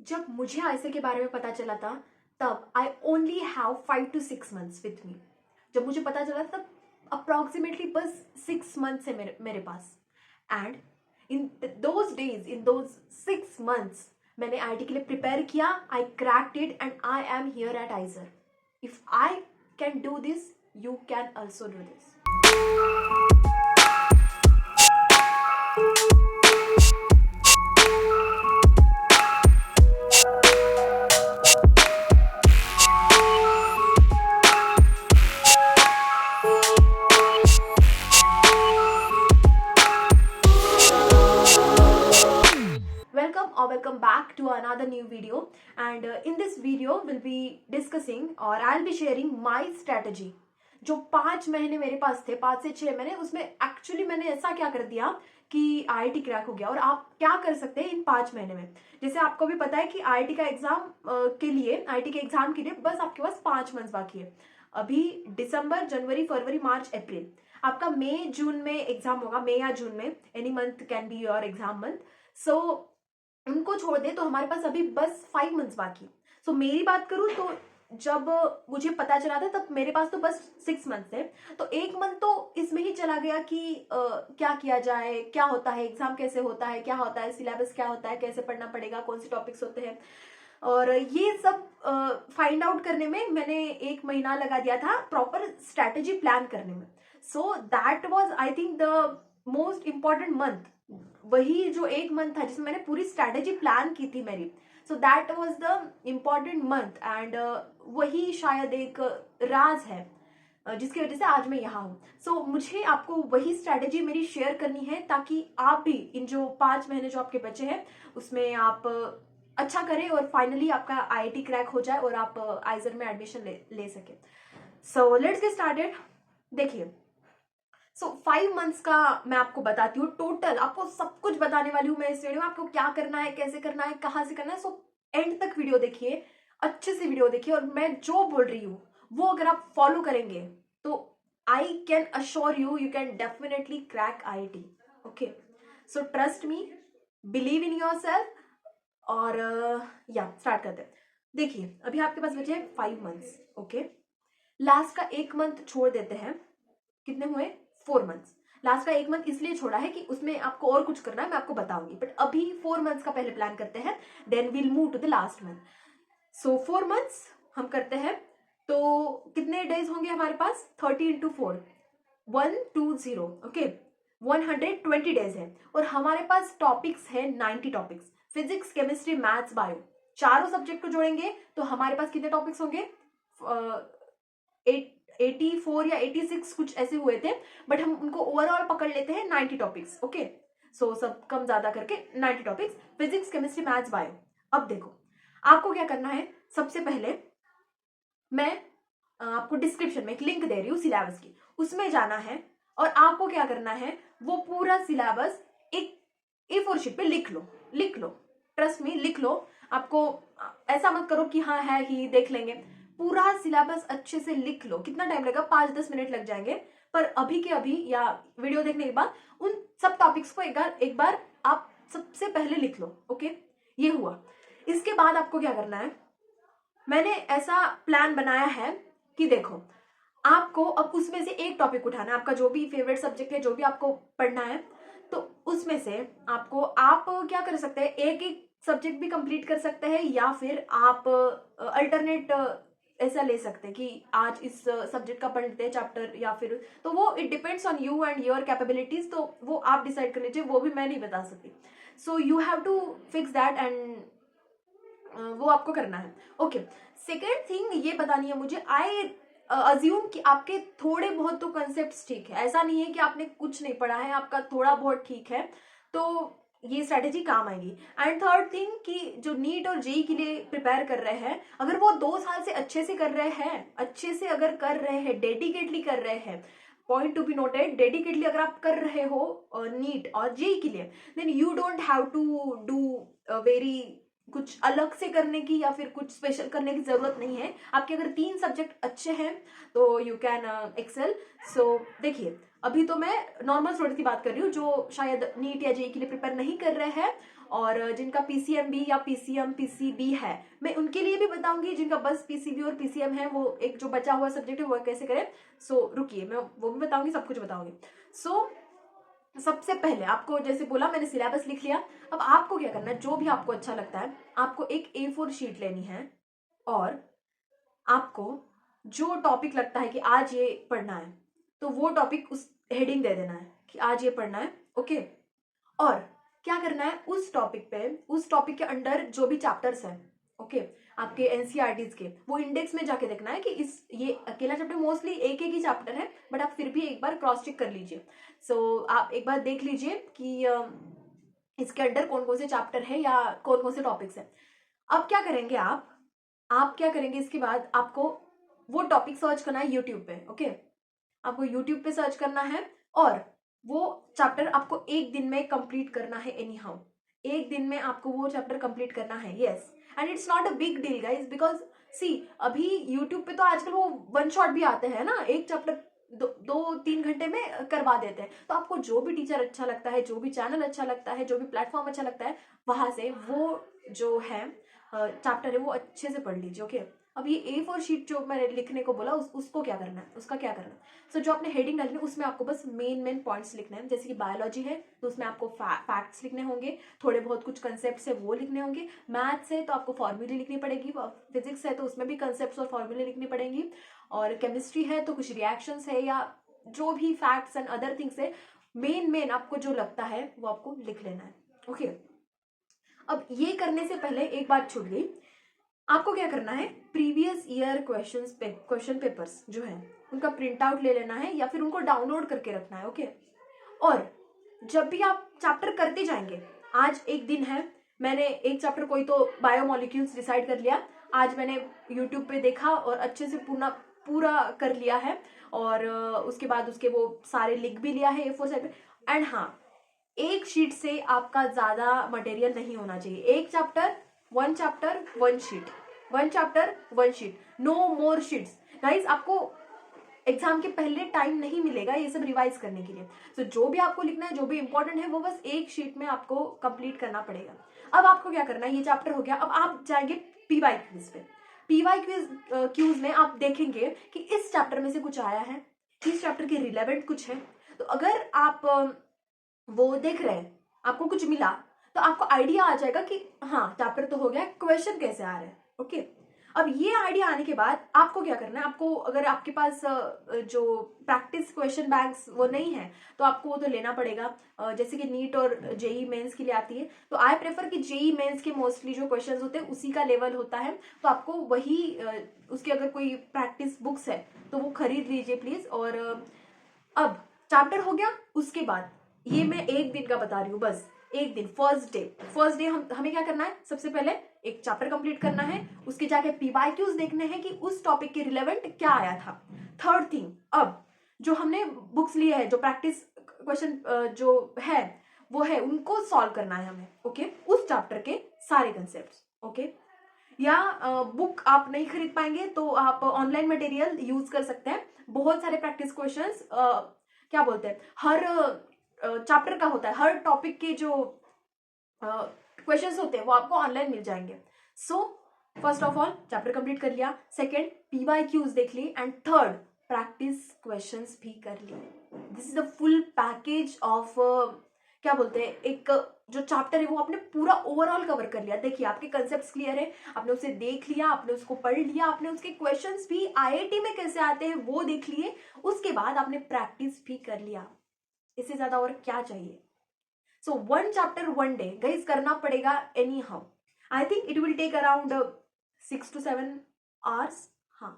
जब मुझे आईएसएल के बारे में पता चला था तब I only have 5 to 6 months with me. जब मुझे पता चला तब अप्रॉक्सीमेटली बस 6 months है मेरे पास। And in those days, in those 6 months मैंने आईटी के लिए प्रिपेयर किया। I cracked it and I am here at IISER. If I can do this, you can also do this. Welcome back to another new video, and in this video we'll be discussing or I'll be sharing my strategy। जो 5 महीने मेरे पास थे, 5 से 6 महीने, उसमें actually मैंने ऐसा क्या कर दिया कि आईआईटी क्रैक हो गया। और आप क्या कर सकते हैं इन 5 महीने में। जैसे आपको भी पता है कि आईआईटी के एग्जाम के लिए बस आपके पास 5 मंथ बाकी है। अभी दिसंबर, जनवरी, फरवरी, मार्च, अप्रैल, आपका मई जून में एग्जाम होगा। मई या जून में, any month can be your exam month. So उनको छोड़ दे तो हमारे पास अभी बस 5 मंथ्स बाकी। सो मेरी बात करूं तो जब मुझे पता चला था तब मेरे पास तो बस 6 मंथ्स थे। तो 1 मंथ तो इसमें ही चला गया कि क्या किया जाए, क्या होता है, एग्जाम कैसे होता है, क्या होता है, सिलेबस क्या होता है, कैसे पढ़ना पड़ेगा, कौन से टॉपिक्स होते हैं, और ये सब फाइंड आउट करने में मैंने 1 महीना लगा दिया था प्रॉपर स्ट्रैटेजी प्लान करने में। So that was I think the most important month. वही जो 1 मंथ था जिसमें मैंने पूरी स्ट्रैटेजी प्लान की थी मेरी। So that was the important month and वही शायद एक राज है जिसकी वजह से आज मैं यहाँ हूँ। सो मुझे आपको वही स्ट्रैटेजी मेरी शेयर करनी है ताकि आप भी इन जो 5 महीने जो आपके बचे हैं उसमें आप अच्छा करें और फाइनली आपका आईआईटी क्रैक हो जाए और आप आइजर में एडमिशन ले सके। So let's get started. देखिए, 5 मंथ्स का मैं आपको बताती हूँ। टोटल आपको सब कुछ बताने वाली हूँ मैं इस वीडियो में। आपको क्या करना है, कैसे करना है, कहाँ से करना है। सो एंड तक वीडियो देखिए, अच्छे से वीडियो देखिए, और मैं जो बोल रही हूँ वो अगर आप फॉलो करेंगे तो I can assure you, you can definitely crack IIT. Okay, so trust me, believe in your self, और या स्टार्ट करते हैं। देखिए, अभी आपके पास बचे हैं 5 मंथ्स। ओके, लास्ट का 1 मंथ छोड़ देते हैं। कितने हुए? 4 मंथ्स। लास्ट का 1 मंथ इसलिए छोड़ा है कि उसमें आपको और कुछ करना है, मैं आपको बताऊंगी, बट अभी 4 मंथ्स का पहले प्लान करते हैं, then will move to the last month. So 4 months हम करते हैं तो कितने डेज होंगे हमारे पास? 30 इंटू 4, 120। ओके, 120 डेज है। और हमारे पास टॉपिक्स है 90 topics. Physics, chemistry, maths, bio, चारों सब्जेक्ट को जोड़ेंगे तो हमारे पास कितने टॉपिक्स होंगे? 84 या 86 कुछ ऐसे हुए थे, बट हम उनको ओवरऑल पकड़ लेते हैं 90 टॉपिक्स। ओके, सो सब कम ज्यादा करके 90 topics, physics, chemistry, maths, bio. अब देखो, आपको क्या करना है। सबसे पहले मैं आपको डिस्क्रिप्शन में एक लिंक दे रही हूँ सिलेबस की, उसमें जाना है और आपको क्या करना है, वो पूरा सिलेबस एक A4 शीट पे लिख लो। ट्रस्ट मी, लिख लो। आपको ऐसा मत करो कि हाँ है ही, देख लेंगे। पूरा सिलेबस अच्छे से लिख लो। कितना टाइम लगेगा? 5-10 मिनट लग जाएंगे, पर अभी के अभी या वीडियो देखने के बाद उन सब टॉपिक्स को एक बार आप सबसे पहले लिख लो। ओके, ये हुआ। इसके बाद आपको क्या करना है, मैंने ऐसा प्लान बनाया है कि देखो, आपको अब उसमें से एक टॉपिक उठाना है, आपका जो भी फेवरेट सब्जेक्ट है, जो भी आपको पढ़ना है, तो उसमें से आप क्या कर सकते हैं, एक एक सब्जेक्ट भी कंप्लीट कर सकते हैं, या फिर आप अल्टरनेट ऐसा ले सकते हैं कि आज इस सब्जेक्ट का पढ़ लेते हैं चैप्टर, या फिर तो वो it depends on you and your capabilities. तो वो आप डिसाइड कर लीजिए, वो भी मैं नहीं बता सकती। So you have to fix that and वो आपको करना है। ओके, सेकेंड थिंग ये बतानी है मुझे, आई अज्यूम कि आपके थोड़े बहुत तो कंसेप्ट ठीक है। ऐसा नहीं है कि आपने कुछ नहीं पढ़ा है, आपका थोड़ा बहुत ठीक है, तो ये स्ट्रेटेजी काम आएगी। एंड थर्ड थिंग कि जो नीट और जेई के लिए प्रिपेयर कर रहे हैं, अगर वो 2 साल से अच्छे से कर रहे हैं, अच्छे से अगर कर रहे हैं, डेडिकेटली कर रहे हैं, point to be noted, dedicatedly अगर आप कर रहे हो नीट और जेई के लिए, then you don't have to do very कुछ अलग से करने की या फिर कुछ स्पेशल करने की जरूरत नहीं है। आपके अगर 3 सब्जेक्ट अच्छे हैं तो यू कैन एक्सेल। सो देखिए, अभी तो मैं नॉर्मल स्टूडेंट की बात कर रही हूँ जो शायद नीट या जेई के लिए प्रिपेयर नहीं कर रहे हैं और जिनका पीसीएमबी या पीसीएम पीसीबी है मैं उनके लिए भी बताऊंगी, जिनका बस पीसीबी और पीसीएम है वो एक जो बचा हुआ सब्जेक्ट है वो कैसे करें। सो रुकिए, मैं वो भी बताऊंगी, सब कुछ बताऊंगी। सो सबसे पहले आपको जैसे बोला मैंने सिलेबस लिख लिया। अब आपको क्या करना है, जो भी आपको अच्छा लगता है आपको एक A4 शीट लेनी है और आपको जो टॉपिक लगता है कि आज ये पढ़ना है तो वो टॉपिक उस हेडिंग दे देना है कि आज ये पढ़ना है। ओके, और क्या करना है उस टॉपिक पे, उस टॉपिक के अंडर जो भी चैप्टर्स हैं, ओके, आपके एनसीईआरटीज के, वो इंडेक्स में जाके देखना है कि इस ये अकेला चैप्टर मोस्टली एक एक ही चैप्टर है बट आप फिर भी एक बार क्रॉस चेक कर लीजिए। सो आप एक बार देख लीजिए कि इसके अंडर कौन कौन से चैप्टर है या कौन कौन से टॉपिक्स है। अब क्या करेंगे आप क्या करेंगे इसके बाद आपको वो टॉपिक सर्च करना है यूट्यूब पे। ओके, आपको यूट्यूब पे सर्च करना है और वो चैप्टर आपको एक दिन में कंप्लीट करना है। एनी हाउ एक दिन में आपको वो चैप्टर कंप्लीट करना है। Yes, and it's not a big deal guys, because see अभी यूट्यूब पे तो आजकल वो वन शॉट भी आते हैं ना, एक चैप्टर 2-3 घंटे में करवा देते हैं। तो आपको जो भी टीचर अच्छा लगता है, जो भी चैनल अच्छा लगता है, जो भी प्लेटफॉर्म अच्छा लगता है, वहां से वो जो है चैप्टर है वो अच्छे से पढ़ लीजिए। ओके, अब ये A4 शीट जो मैंने लिखने को बोला उसको क्या करना है, उसका क्या करना है। सो जो आपने हेडिंग डाली है उसमें आपको बस मेन पॉइंट्स लिखने हैं। जैसे कि बायोलॉजी है तो उसमें आपको फैक्ट्स लिखने होंगे, थोड़े बहुत कुछ कंसेप्ट है वो लिखने होंगे। मैथ्स है तो आपको फॉर्मूले लिखनी पड़ेगी, फिजिक्स है तो उसमें भी कंसेप्ट और फॉर्मूले लिखनी पड़ेंगी, और केमिस्ट्री है तो कुछ रिएक्शंस है या जो भी फैक्ट्स एंड अदर थिंग्स है, मेन आपको जो लगता है वो आपको लिख लेना है। ओके, अब ये करने से पहले एक बात छूट गई, आपको क्या करना है, प्रीवियस ईयर क्वेश्चन पेपर्स जो है उनका प्रिंट आउट ले लेना है या फिर उनको डाउनलोड करके रखना है। ओके, और जब भी आप चैप्टर करते जाएंगे, आज एक दिन है, मैंने एक चैप्टर कोई तो बायोमोलिक्यूल्स डिसाइड कर लिया, आज मैंने यूट्यूब पे देखा और अच्छे से पूरा कर लिया है, और उसके बाद उसके वो सारे लिख भी लिया है A4 साइड पे। एंड हाँ, एक शीट से आपका ज्यादा मटेरियल नहीं होना चाहिए। एक chapter one sheet, one chapter one sheet, no more sheets guys. आपको एग्जाम के पहले टाइम नहीं मिलेगा ये सब रिवाइज करने के लिए। तो जो भी आपको लिखना है, जो भी इंपॉर्टेंट है, वो बस एक शीट में आपको कंप्लीट करना पड़ेगा। अब आपको क्या करना है, ये चैप्टर हो गया, अब आप जाएंगे पीवाई क्विज पे। पीवाई क्यूज में आप देखेंगे कि इस चैप्टर में से कुछ आया है, इस चैप्टर के रिलेवेंट कुछ है। तो अगर आप वो देख रहे हैं, आपको कुछ मिला, तो आपको आइडिया आ जाएगा कि हाँ चैप्टर तो हो गया, क्वेश्चन कैसे आ रहे हैं। ओके, अब ये आइडिया आने के बाद आपको क्या करना है, आपको अगर आपके पास जो प्रैक्टिस क्वेश्चन बैंक्स वो नहीं है तो आपको वो तो लेना पड़ेगा। जैसे कि नीट और जेई मेंस के लिए आती है, तो आई प्रेफर कि जेई मेंस के मोस्टली जो क्वेश्चंस होते हैं उसी का लेवल होता है, तो आपको वही उसके अगर कोई प्रैक्टिस बुक्स है तो वो खरीद लीजिए प्लीज। और अब चैप्टर हो गया, उसके बाद ये मैं एक दिन का बता रही हूँ, बस एक दिन, फर्स्ट डे हमें क्या करना है, सबसे पहले एक चैप्टर कंप्लीट करना है, उसके जाके पीवाईक्यूज देखने हैं कि उस टॉपिक के रिलेवेंट क्या आया था। थर्ड थिंग, अब जो हमने बुक्स लिए है, जो प्रैक्टिस क्वेश्चन जो है वो है, उनको सॉल्व करना है हमें। ओके, उस चैप्टर के सारे कंसेप्ट। ओके, या बुक आप नहीं खरीद पाएंगे तो आप ऑनलाइन मटेरियल यूज कर सकते हैं। बहुत सारे प्रैक्टिस क्वेश्चंस क्या बोलते हैं, हर चैप्टर का होता है, हर टॉपिक के जो क्वेश्चंस होते हैं वो आपको ऑनलाइन मिल जाएंगे। So first of all chapter complete कर लिया, सेकंड पीवाईक्यूज देख ली, एंड थर्ड प्रैक्टिस क्वेश्चंस भी कर लिए। This is the full package of क्या बोलते हैं, एक जो चैप्टर है वो आपने पूरा ओवरऑल कवर कर लिया। देखिए आपके कंसेप्ट्स क्लियर है, आपने उसे देख लिया, आपने उसको पढ़ लिया, आपने उसके क्वेश्चंस भी आईआईटी में कैसे आते हैं वो देख लिए, उसके बाद आपने प्रैक्टिस भी कर लिया। इससे ज्यादा और क्या चाहिए। So one chapter one day guys करना पड़ेगा anyhow. I think it will take around 6 to 7 hours. हाँ,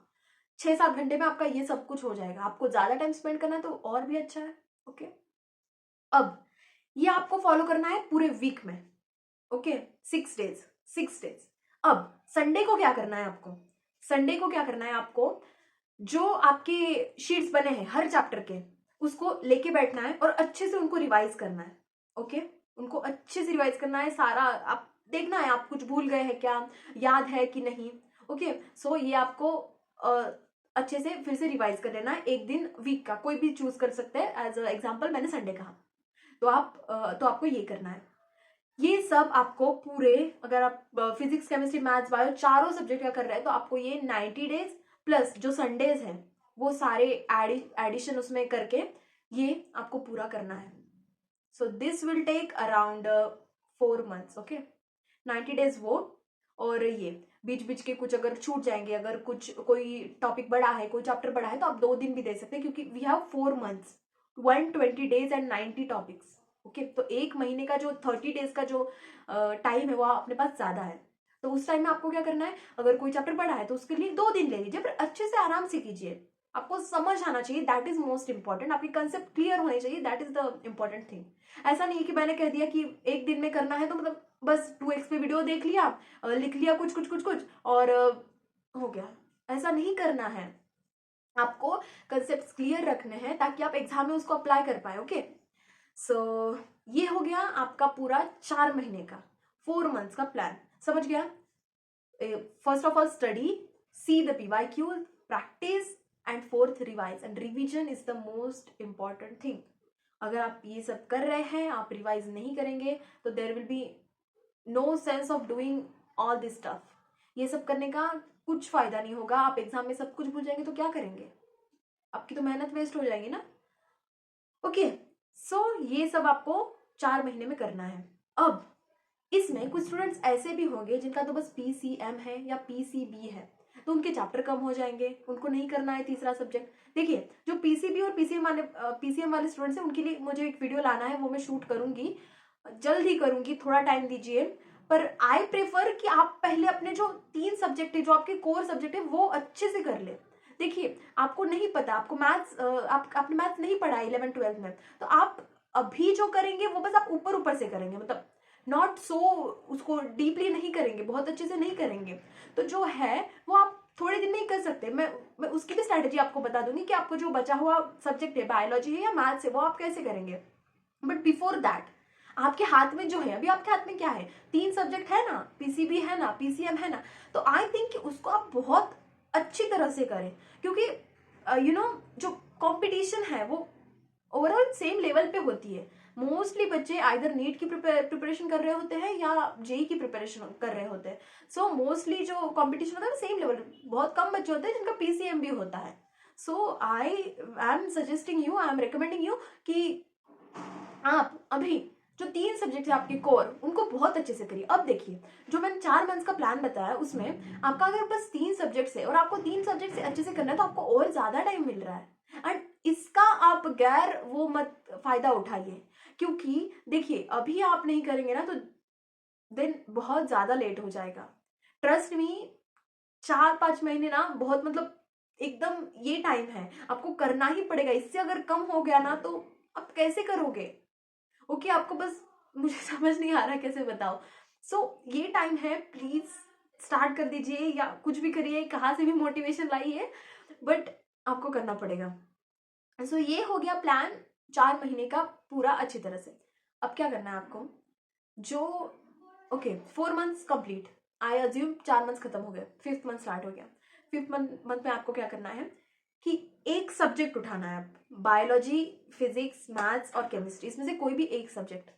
6-7 घंटे में आपका ये सब कुछ हो जाएगा। आपको ज्यादा टाइम स्पेंड करना है तो और भी अच्छा है। ओके, अब ये आपको फॉलो करना है पूरे वीक में। Okay, 6 days. अब संडे को क्या करना है आपको, संडे को क्या करना है आपको, जो आपके शीट्स बने हैं हर चैप्टर के उसको लेके बैठना है और अच्छे से उनको रिवाइज करना है। ओके, उनको अच्छे से रिवाइज करना है, सारा आप देखना है आप कुछ भूल गए हैं क्या, याद है कि नहीं। ओके, सो ये आपको अच्छे से फिर से रिवाइज कर लेना है। एक दिन वीक का कोई भी चूज कर सकते हैं, एज एग्जाम्पल मैंने संडे कहा, तो आपको ये करना है। ये सब आपको पूरे, अगर आप फिजिक्स केमिस्ट्री मैथ्स बायो चारों सब्जेक्ट का कर रहे हैं तो आपको ये 90 डेज प्लस जो संडेज हैं वो सारे एडिशन उसमें करके ये आपको पूरा करना है. So this will take around 4 months. Okay, 90 days वो, और ये बीच बीच के कुछ अगर छूट जाएंगे, अगर कुछ कोई टॉपिक बड़ा है, कोई चैप्टर बड़ा है, तो आप 2 दिन भी दे सकते हैं क्योंकि we have 4 months, 120 days and 90 topics. Okay, तो एक महीने का जो 30 डेज का जो टाइम है वो अपने पास ज्यादा है. तो उस टाइम में आपको क्या करना है, अगर कोई चैप्टर बड़ा है तो उसके लिए 2 दिन ले लीजिए, पर अच्छे से आराम से कीजिए. आपको समझ आना चाहिए, दैट इज मोस्ट इंपॉर्टेंट. आपके कंसेप्ट क्लियर होने चाहिए, that is the important thing. ऐसा नहीं है कि मैंने कह दिया कि एक दिन में करना है तो मतलब बस 2x पे वीडियो देख लिया, लिख लिया कुछ कुछ कुछ कुछ और हो गया. ऐसा नहीं करना है. आपको कंसेप्ट क्लियर रखने हैं ताकि आप एग्जाम में उसको अप्लाई कर पाए. ओके, सो ये हो गया आपका पूरा 4 महीने का, 4 months का प्लान. समझ गया? First of all study, see the PYQ, practice, and fourth revise. And revision is the most important thing. अगर आप ये सब कर रहे हैं, आप रिवाइज नहीं करेंगे तो there will be no sense of doing all this stuff. ये सब करने का कुछ फायदा नहीं होगा. आप एग्जाम में सब कुछ भूल जाएंगे तो क्या करेंगे? आपकी तो मेहनत वेस्ट हो जाएगी ना. ओके, सो ये सब आपको 4 महीने में करना है. अब इसमें कुछ स्टूडेंट्स ऐसे भी होंगे जिनका तो बस PCM है या PCB है, तो उनके चैप्टर कम हो जाएंगे, उनको नहीं करना है तीसरा सब्जेक्ट. देखिए, जो PCB और PCM वाले स्टूडेंट्स हैं उनके लिए मुझे एक वीडियो लाना है, वो मैं शूट करूंगी, जल्द ही करूंगी, थोड़ा टाइम दीजिए. पर आई प्रेफर कि आप पहले अपने जो 3 सब्जेक्ट है, जो आपके कोर सब्जेक्ट है, वो अच्छे से कर ले. देखिए, आपको नहीं पता, आपको मैथ्स आपने मैथ्स नहीं पढ़ा 11th 12th में, तो आप अभी जो करेंगे वो बस आप ऊपर ऊपर से करेंगे, मतलब नॉट सो उसको डीपली नहीं करेंगे, बहुत अच्छे से नहीं करेंगे. तो जो है वो आप थोड़े दिन में ही कर सकते हैं. मैं उसकी भी स्ट्रैटेजी आपको बता दूंगी कि आपको जो बचा हुआ सब्जेक्ट है, बायोलॉजी है या मैथ्स है, वो आप कैसे करेंगे. बट बिफोर दैट, आपके हाथ में जो है, अभी आपके हाथ में क्या है, 3 सब्जेक्ट है ना, PCB है ना, PCM है ना, तो आई थिंक कि उसको आप बहुत अच्छी तरह से करें. क्योंकि जो कंपटीशन है वो ओवरऑल सेम लेवल पे होती है. मोस्टली बच्चे आइदर नीट की प्रिपरेशन कर रहे होते हैं या JEE की प्रिपरेशन कर रहे होते हैं. सो मोस्टली जो कंपटीशन होता है सेम लेवल. बहुत कम बच्चे होते हैं जिनका PCM भी होता है. So I am suggesting you, I am recommending you कि आप अभी जो 3 सब्जेक्ट है आपके कोर, उनको बहुत अच्छे से करिए. अब देखिए, जो मैंने 4 मंथ्स का प्लान बताया उसमें आपका अगर बस 3 सब्जेक्ट है और आपको 3 सब्जेक्ट से अच्छे से करना है तो आपको और ज्यादा टाइम मिल रहा है. एंड इसका आप गैर वो मत फायदा उठाइए, क्योंकि देखिए अभी आप नहीं करेंगे ना तो देन बहुत ज्यादा लेट हो जाएगा. ट्रस्ट मी, 4-5 महीने ना बहुत, मतलब एकदम ये टाइम है, आपको करना ही पड़ेगा. इससे अगर कम हो गया ना तो आप कैसे करोगे? ओके, आपको बस मुझे समझ नहीं आ रहा कैसे बताओ. ये टाइम है, प्लीज स्टार्ट कर दीजिए या कुछ भी करिए, कहाँ से भी मोटिवेशन लाइए, बट आपको करना पड़ेगा. ये हो गया प्लान 4 महीने का पूरा अच्छी तरह से. अब क्या करना है आपको, जो okay 4 months complete, I assume 4 months खत्म हो गए, 5th मंथ स्टार्ट हो गया. 5th मंथ में आपको क्या करना है कि एक सब्जेक्ट उठाना है. बायोलॉजी, फिजिक्स, मैथ्स और केमिस्ट्री, इसमें से कोई भी एक सब्जेक्ट.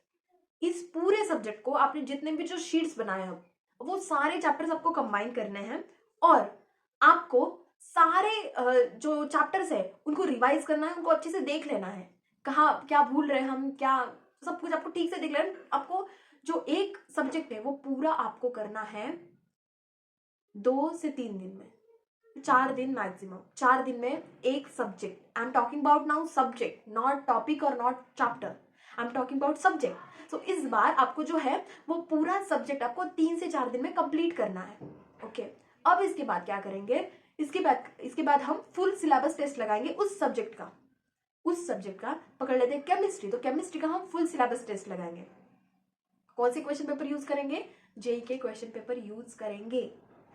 इस पूरे सब्जेक्ट को आपने जितने भी जो शीट्स बनाए हैं वो सारे चैप्टर्स आपको कंबाइन करने हैं, और आपको सारे जो चैप्टर्स है उनको रिवाइज करना है, उनको अच्छे से देख लेना है, कहाँ क्या भूल रहे हैं हम, क्या सब कुछ आपको ठीक से देख लेना है. आपको जो एक सब्जेक्ट है वो पूरा आपको करना है 2 से 3 दिन में, 4 दिन मैक्सिमम. 4 दिन में एक subject. I am talking about now subject, not topic और not chapter. I am talking about subject. So इस बार आपको जो है वो पूरा सब्जेक्ट आपको 3 से 4 दिन में कंप्लीट करना है. ओके, अब इसके बाद क्या करेंगे, इसके बाद हम फुल सिलेबस टेस्ट लगाएंगे उस सब्जेक्ट का पकड़ लेते हैं केमिस्ट्री, तो केमिस्ट्री का हम फुल सिलेबस टेस्ट लगाएंगे. कौन से क्वेश्चन पेपर यूज करेंगे? JEE के क्वेश्चन पेपर यूज करेंगे.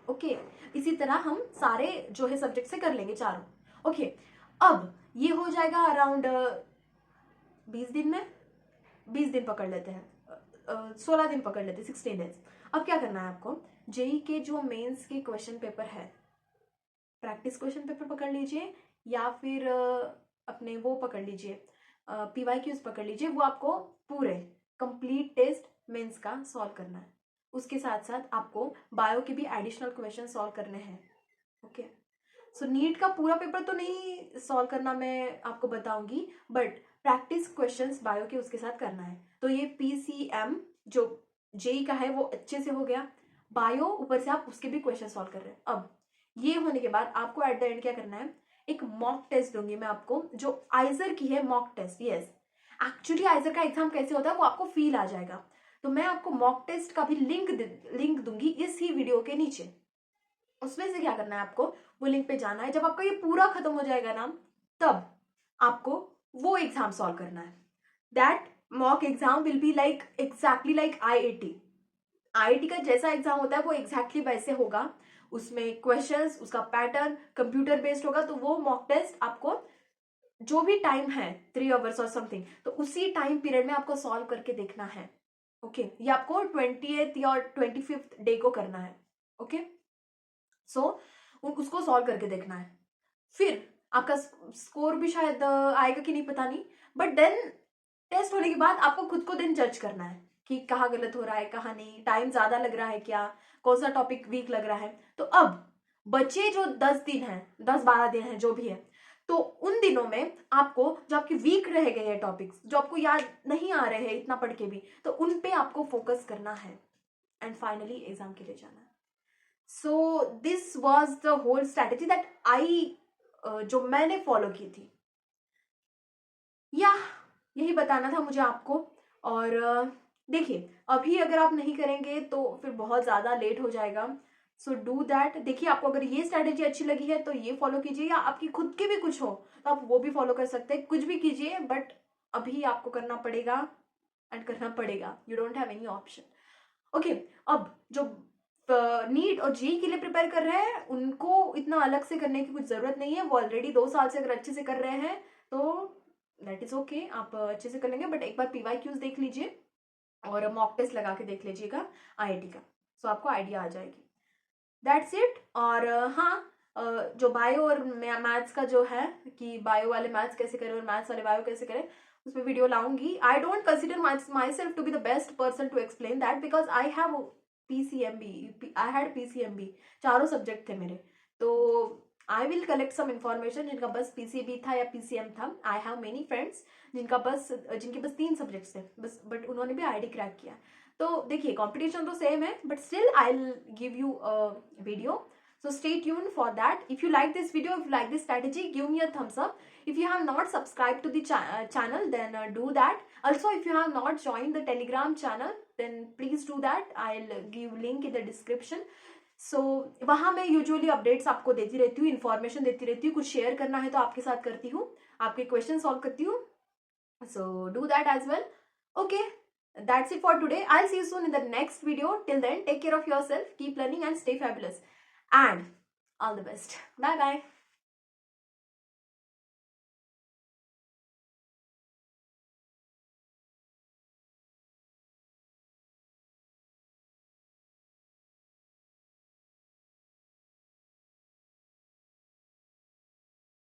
ओके, इसी तरह हम सारे जो है सब्जेक्ट से कर लेंगे चारों. ओके, अब ये हो जाएगा अराउंड 20 दिन में, 20 दिन पकड़ लेते हैं, 16 दिन पकड़ लेते हैं, 16 days. अब क्या करना है आपको, JEE के जो मेंस के क्वेश्चन पेपर है, प्रैक्टिस क्वेश्चन पेपर पकड़ लीजिए या फिर अपने वो पकड़ लीजिए, PYQs पकड़ लीजिए. वो आपको पूरे कंप्लीट टेस्ट मेंस का सॉल्व करना है। उसके साथ साथ आपको बायो के भी एडिशनल क्वेश्चन सॉल्व करने हैं। ओके, सो नीट का पूरा पेपर तो नहीं सॉल्व करना मैं आपको बताऊंगी, बट प्रैक्टिस क्वेश्चंस बायो के उसके साथ करना है। तो ये PCM जो जेई का है वो अच्छे से हो गया। बायो ऊपर से आप उसके भी क्वेश्चन सॉल्व कर रहे हैं। अब ये होने के बाद आपको एट द एंड क्या करना है, एक मॉक टेस्ट दूंगी मैं आपको, जो आइजर की है mock test. Yes, actually IISER का एग्जाम कैसे होता है वो आपको फील आ जाएगा। तो मैं आपको मॉक टेस्ट का भी लिंक दूंगी इस ही वीडियो के नीचे। उसमें से क्या करना है आपको, वो लिंक पे जाना है। जब आपका ये पूरा खत्म हो जाएगा ना, तब आपको वो एग्जाम सॉल्व करना है। That mock exam will be like exactly like IIT का जैसा एग्जाम होता है वो एग्जैक्टली वैसे होगा। उसमें क्वेश्चंस, उसका पैटर्न कंप्यूटर बेस्ड होगा। तो वो मॉक टेस्ट आपको जो भी टाइम है 3 आवर्स और समथिंग, तो उसी टाइम पीरियड में आपको सॉल्व करके देखना है। ओके, ये आपको 20th या 25th डे को करना है। ओके, सो उसको सॉल्व करके देखना है। फिर आपका स्कोर भी शायद आएगा कि नहीं पता नहीं, बट देन टेस्ट होने के बाद आपको खुद को देन जज करना है कि कहाँ गलत हो रहा है, कहाँ नहीं, टाइम ज्यादा लग रहा है क्या, कौन सा टॉपिक वीक लग रहा है। तो अब बचे जो 10 दिन है, 10-12 दिन है जो भी है, तो उन दिनों में आपको जो आपके वीक रह गए हैं टॉपिक्स, जो आपको याद नहीं आ रहे हैं इतना पढ़ के भी, तो उन पे आपको फोकस करना है एंड फाइनली एग्जाम के लिए जाना है। So this was the whole strategy that I जो मैंने फॉलो की थी। या यही बताना था मुझे आपको। और देखिए, अभी अगर आप नहीं करेंगे तो फिर बहुत ज़्यादा लेट हो जाएगा। So do that. देखिए, आपको अगर ये स्ट्रैटेजी अच्छी लगी है तो ये फॉलो कीजिए, या आपकी खुद की भी कुछ हो तो आप वो भी फॉलो कर सकते हैं। कुछ भी कीजिए, बट अभी आपको करना पड़ेगा एंड करना पड़ेगा। You don't have any option. Okay, अब जो नीट और जेई के लिए प्रिपेयर कर रहे हैं उनको इतना अलग से करने की कुछ जरूरत नहीं है। वो ऑलरेडी 2 साल से अगर अच्छे से कर रहे हैं तो दैट इज ओके, आप अच्छे से कर लेंगे। बट एक बार PYQs देख लीजिए और मॉक टेस्ट लगा के देख लीजिएगा IIT का, सो आपको आइडिया आ जाएगी। That's it. और हाँ, जो बायो और मैथ्स का जो है कि बायो वाले मैथ्स कैसे करें और मैथ्स वाले बायो कैसे करें, उसमें वीडियो लाऊंगी। I don't consider myself to be the best person to explain that, because I have I had PCMB, चारों सब्जेक्ट थे मेरे। तो I will collect some information जिनका बस PCB था या PCM था। आई हैव मेनी फ्रेंड्स जिनके बस 3 सब्जेक्ट्स थे बस, बट उन्होंने भी IIT क्रैक किया। तो देखिए, कंपटीशन तो सेम है, but still I'll give you a video. So stay tuned for that. If you like this video, if you like this strategy, give me a thumbs up. If you have not subscribed to the channel, then do that. Also, if you have not joined the Telegram channel, then please do that. I'll give link in the description. So वहाँ मैं usually updates आपको देती रहती हूँ, information देती रहती हूँ। कुछ शेयर करना है तो आपके साथ करती हूँ, आपके क्वेश्चन सॉल्व करती हूँ। So do that as well. Okay. That's it for today. I'll see you soon in the next video. Till then, take care of yourself, keep learning and stay fabulous. And all the best. Bye bye.